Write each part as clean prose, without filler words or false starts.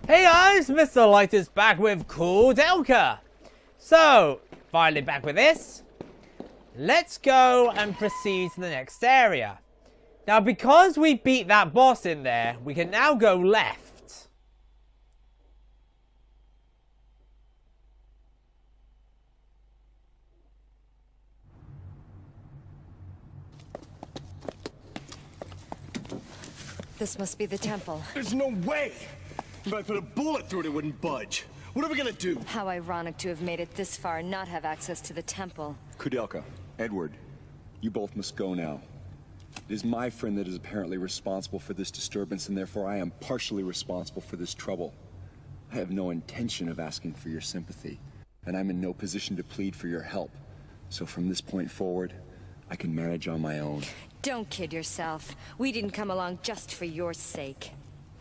Hey guys, Mr. Light is back with Koudelka. So, finally back with this. Let's go and proceed to the next area. Now, because we beat that boss in there, we can now go left. This must be the temple. There's no way! If I put a bullet through it, it wouldn't budge. What are we gonna do? How ironic to have made it this far and not have access to the temple. Koudelka, Edward, you both must go now. It is my friend that is apparently responsible for this disturbance, and therefore I am partially responsible for this trouble. I have no intention of asking for your sympathy, and I'm in no position to plead for your help. So from this point forward, I can manage on my own. Don't kid yourself. We didn't come along just for your sake.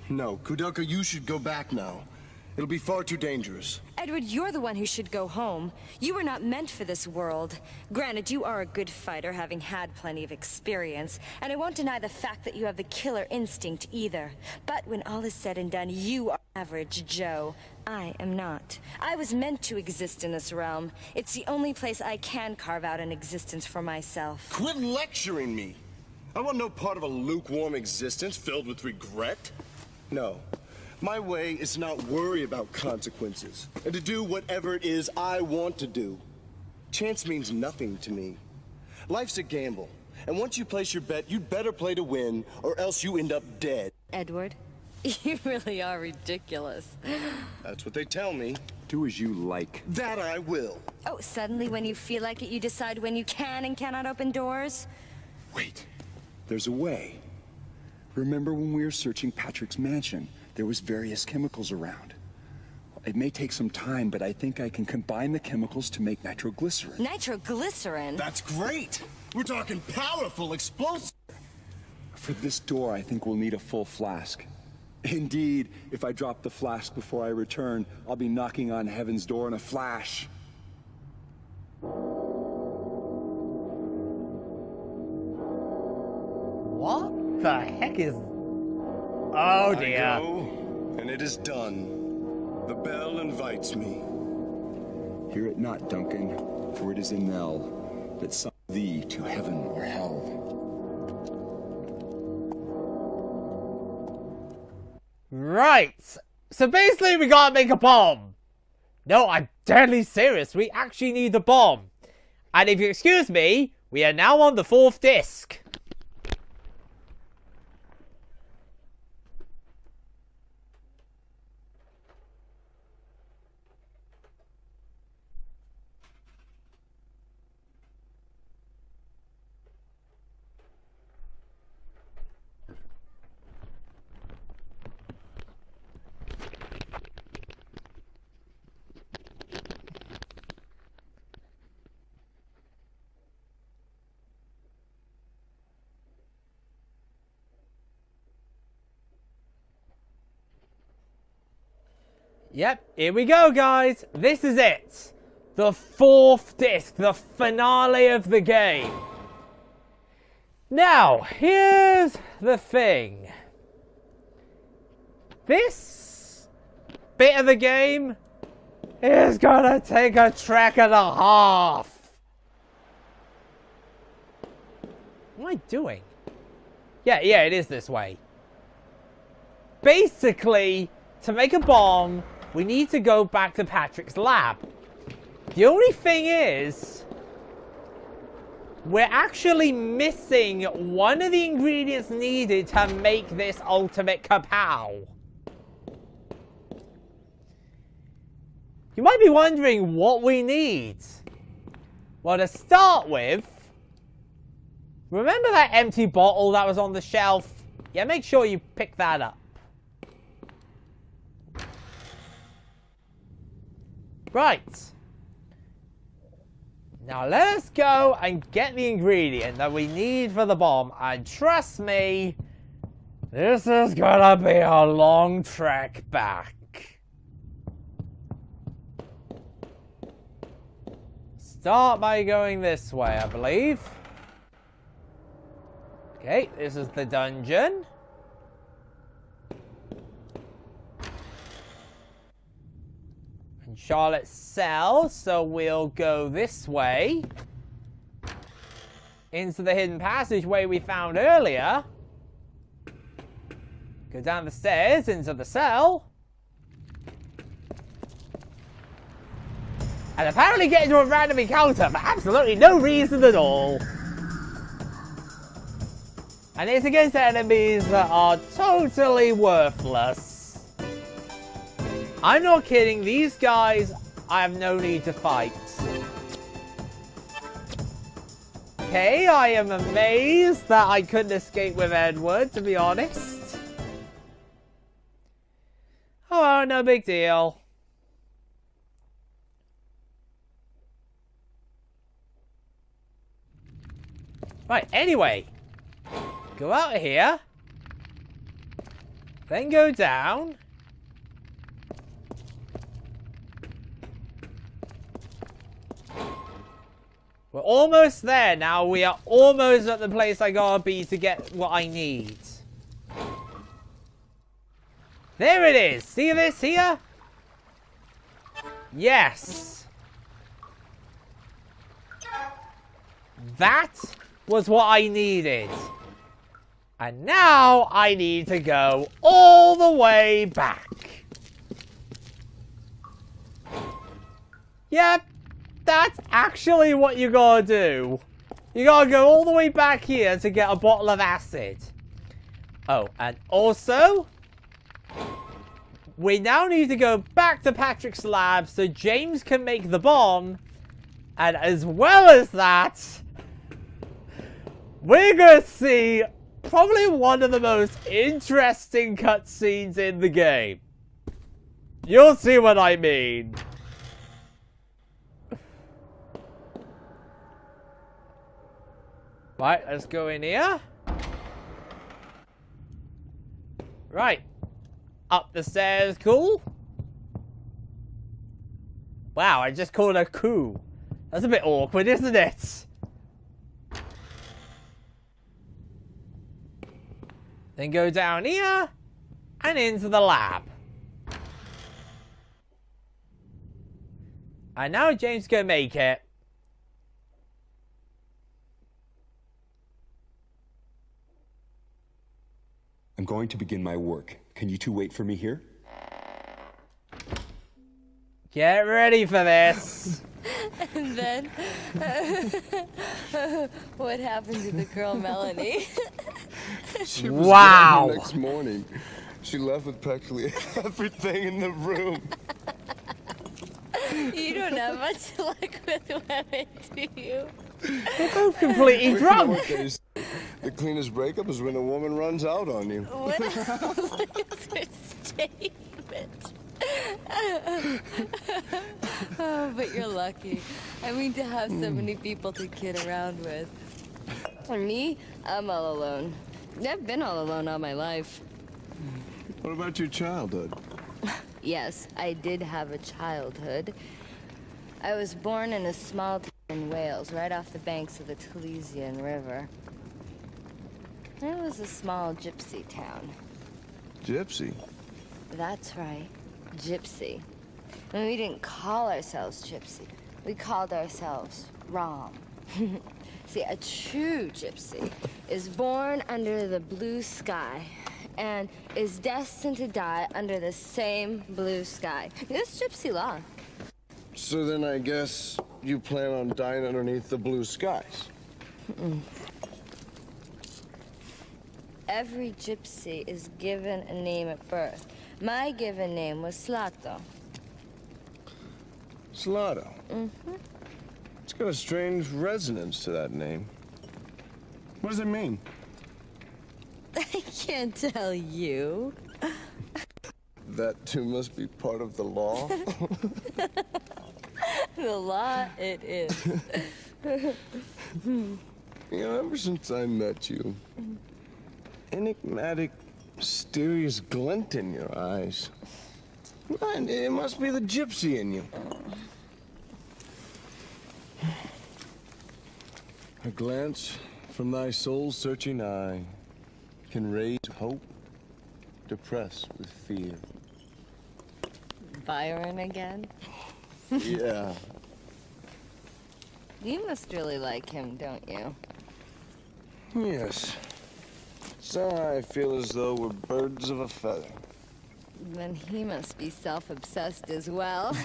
No, Koudelka, you should go back now. It'll be far too dangerous. Edward, you're the one who should go home. You were not meant for this world. Granted, you are a good fighter, having had plenty of experience, and I won't deny the fact that you have the killer instinct either. But when all is said and done, you are average Joe. I am not. I was meant to exist in this realm. It's the only place I can carve out an existence for myself. Quit lecturing me! I want no part of a lukewarm existence filled with regret. No. My way is to not worry about consequences, and to do whatever it is I want to do. Chance means nothing to me. Life's a gamble, and once you place your bet, you'd better play to win, or else you end up dead. Edward, you really are ridiculous. That's what they tell me. Do as you like. That I will. Oh, suddenly when you feel like it, you decide when you can and cannot open doors? Wait, there's a way. Remember when we were searching Patrick's mansion? There was various chemicals around. It may take some time, but I think I can combine the chemicals to make nitroglycerin. Nitroglycerin? That's great! We're talking powerful explosives! For this door, I think we'll need a full flask. Indeed, if I drop the flask before I return, I'll be knocking on heaven's door in a flash. What the heck is... Oh dear. I go, and it is done. The bell invites me. Hear it not, Duncan, for it is a knell that summons thee to heaven or hell. Right. So basically we gotta make a bomb. No, I'm deadly serious. We actually need the bomb. And if you excuse me, we are now on the 4th disc. Yep, here we go, guys. This is it. The 4th disc, the finale of the game. Now, here's the thing. This bit of the game is gonna take a track and a half. What am I doing? Yeah, it is this way. Basically, to make a bomb, we need to go back to Patrick's lab. The only thing is, we're actually missing one of the ingredients needed to make this ultimate kapow. You might be wondering what we need. Well, to start with, remember that empty bottle that was on the shelf? Yeah, make sure you pick that up. Right. Now let us go and get the ingredient that we need for the bomb. And trust me, this is gonna be a long trek back. Start by going this way, I believe. Okay, this is the dungeon. Charlotte's cell, so we'll go this way. Into the hidden passageway we found earlier. Go down the stairs into the cell. And apparently get into a random encounter for absolutely no reason at all. And it's against enemies that are totally worthless. I'm not kidding, these guys I have no need to fight. Okay, I am amazed that I couldn't escape with Edward, to be honest. Oh, no big deal. Right, anyway. Go out of here. Then go down. We're almost there now. We are almost at the place I gotta be to get what I need. There it is. See this here? Yes. That was what I needed. And now I need to go all the way back. Yep, that's actually what you gotta do. You gotta go all the way back here to get a bottle of acid. Oh, and also, we now need to go back to Patrick's lab so James can make the bomb. And as well as that, we're gonna see probably one of the most interesting cutscenes in the game. You'll see what I mean. Right, let's go in here. Right. Up the stairs, cool. Wow, I just called her cool. That's a bit awkward, isn't it? Then go down here and into the lab. And now James can make it. I'm going to begin my work. Can you two wait for me here? Get ready for this. And then, what happened to the girl Melanie? She was Wow. gone the next morning. She left with practically everything in the room. You don't have much luck with women, do you? They're both completely drunk. What they say, the cleanest breakup is when a woman runs out on you. What else is her statement? Oh, but you're lucky. I mean, to have so many people to kid around with. For me, I'm all alone. I've been all alone all my life. What about your childhood? Yes, I did have a childhood. I was born in a small town in Wales, right off the banks of the Taliesin River. It was a small gypsy town. Gypsy? That's right, gypsy. And we didn't call ourselves gypsy. We called ourselves Rom. See, a true gypsy is born under the blue sky and is destined to die under the same blue sky. It's gypsy law. So then I guess you plan on dying underneath the blue skies. Every gypsy is given a name at birth. My given name was Slato. Slato? Mm-hmm. It's got a strange resonance to that name. What does it mean? I can't tell you. That too must be part of the law. The law it is. You know, ever since I met you, enigmatic, mysterious glint in your eyes. And it must be the gypsy in you. A glance from thy soul-searching eye can raise hope, depress with fear. Byron again? Yeah. You must really like him, don't you? Yes. So I feel as though we're birds of a feather. Then he must be self-obsessed as well.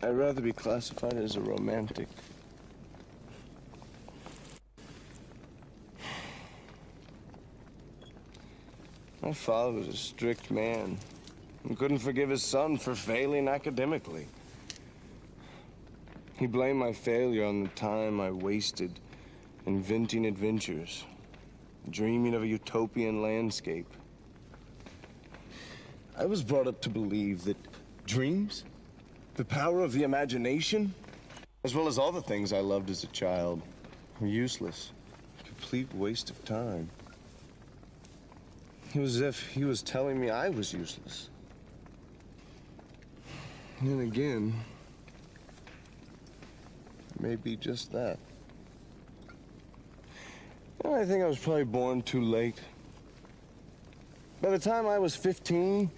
I'd rather be classified as a romantic. My father was a strict man and couldn't forgive his son for failing academically. He blamed my failure on the time I wasted inventing adventures, dreaming of a utopian landscape. I was brought up to believe that dreams, the power of the imagination, as well as all the things I loved as a child, were useless, a complete waste of time. It was as if he was telling me I was useless. And then again, it may be just that. And I think I was probably born too late. By the time I was 15,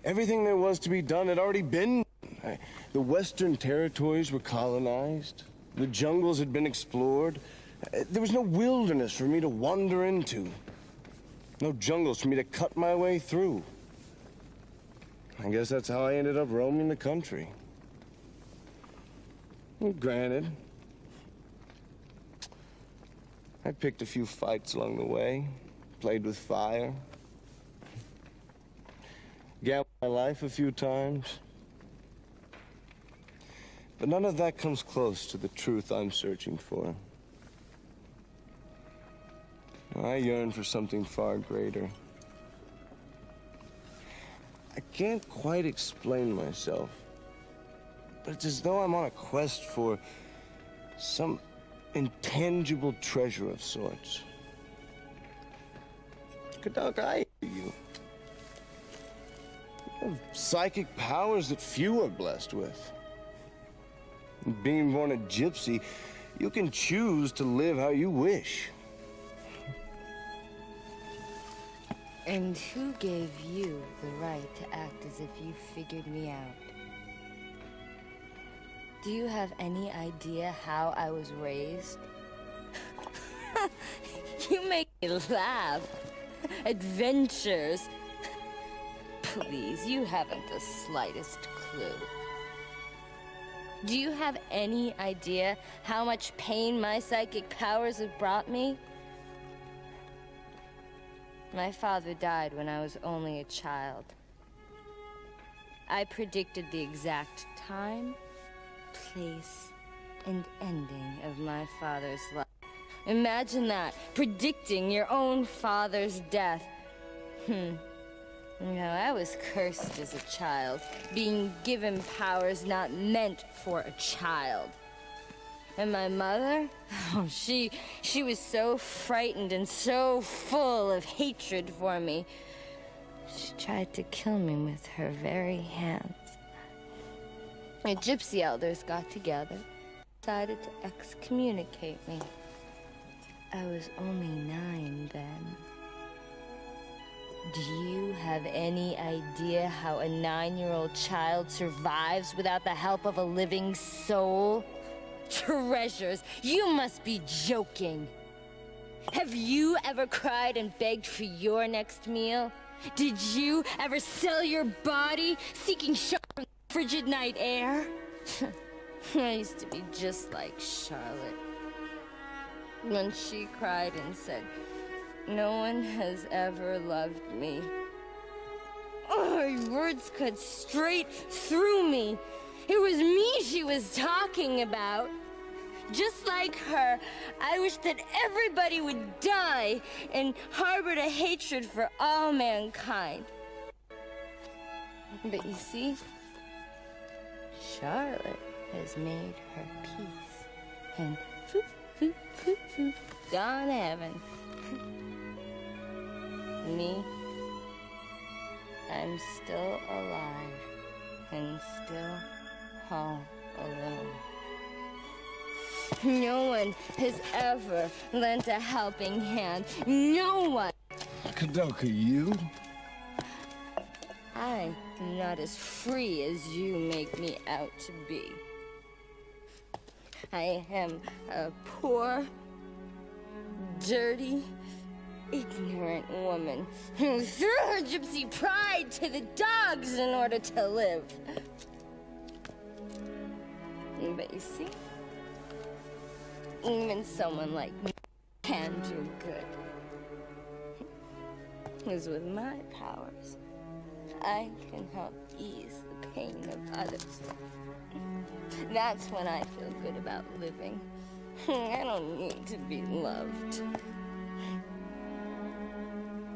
everything there was to be done had already been done. The Western territories were colonized. The jungles had been explored. There was no wilderness for me to wander into. No jungles for me to cut my way through. I guess that's how I ended up roaming the country. And granted, I picked a few fights along the way, played with fire, gambled my life a few times. But none of that comes close to the truth I'm searching for. I yearn for something far greater. I can't quite explain myself, but it's as though I'm on a quest for some intangible treasure of sorts. Koudelka, I hear you. You have psychic powers that few are blessed with. Being born a gypsy, you can choose to live how you wish. And who gave you the right to act as if you figured me out? Do you have any idea how I was raised? You make me laugh. Adventures. Please, you haven't the slightest clue. Do you have any idea how much pain my psychic powers have brought me? My father died when I was only a child. I predicted the exact time, place, and ending of my father's life. Imagine that, predicting your own father's death. No, I was cursed as a child, being given powers not meant for a child. And my mother? Oh, she was so frightened and so full of hatred for me. She tried to kill me with her very hands. The gypsy elders got together, decided to excommunicate me. I was only 9 then. Do you have any idea how a 9-year-old child survives without the help of a living soul? Treasures, you must be joking. Have you ever cried and begged for your next meal? Did you ever sell your body seeking shelter from the frigid night air? I used to be just like Charlotte. When she cried and said, "No one has ever loved me." Oh, her words cut straight through me. It was me she was talking about. Just like her, I wish that everybody would die and harbored a hatred for all mankind. But you see, Charlotte has made her peace. And foop, foop, foop, foop, gone to heaven. Me, I'm still alive and still all alone. No one has ever lent a helping hand. No one. Koudelka, you? I'm not as free as you make me out to be. I am a poor, dirty, ignorant woman who threw her gypsy pride to the dogs in order to live. But you see, even someone like me can do good. Because with my powers, I can help ease the pain of others. That's when I feel good about living. I don't need to be loved.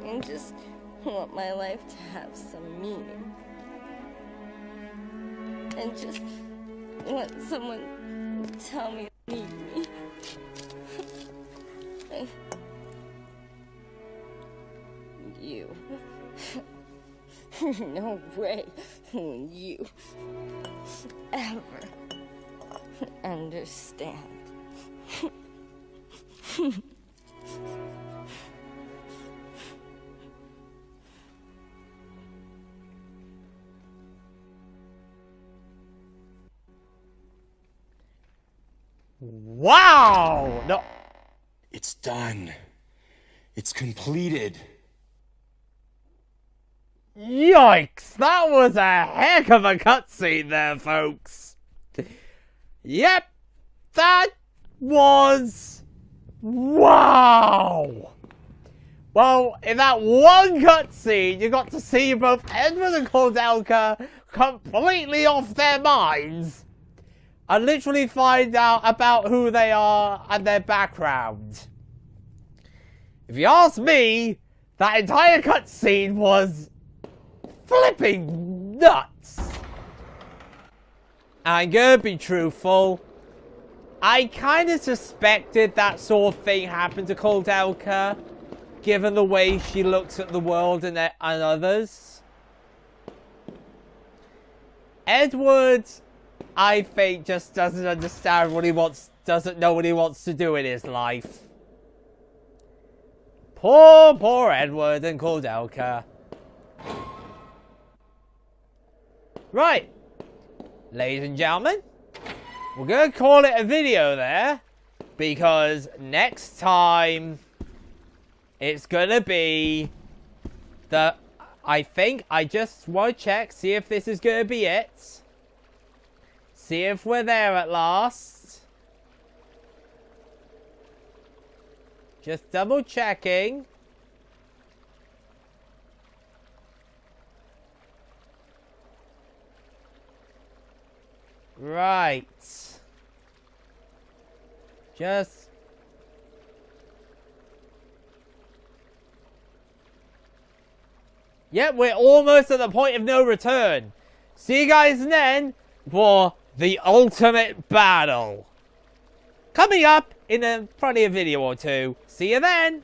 I just want my life to have some meaning. And just want someone to tell me they need me. You. No way will you ever understand. Wow! No. It's done. It's completed. Yikes! That was a heck of a cutscene there, folks. Yep, that was... wow! Well, in that one cutscene, you got to see both Edward and Koudelka completely off their minds and literally find out about who they are and their background. If you ask me, that entire cutscene was flipping nuts. I'm gonna be truthful. I kind of suspected that sort of thing happened to Koudelka, given the way she looks at the world and others. Edward, I think, just doesn't understand what he wants, doesn't know what he wants to do in his life. Poor Edward and Koudelka. Right, ladies and gentlemen, we're going to call it a video there, because next time it's going to be I think I just want to check, see if this is going to be it. See if we're there at last. Just double checking. Right. Just... yep, we're almost at the point of no return. See you guys then for the ultimate battle. Coming up in probably a video or two. See you then.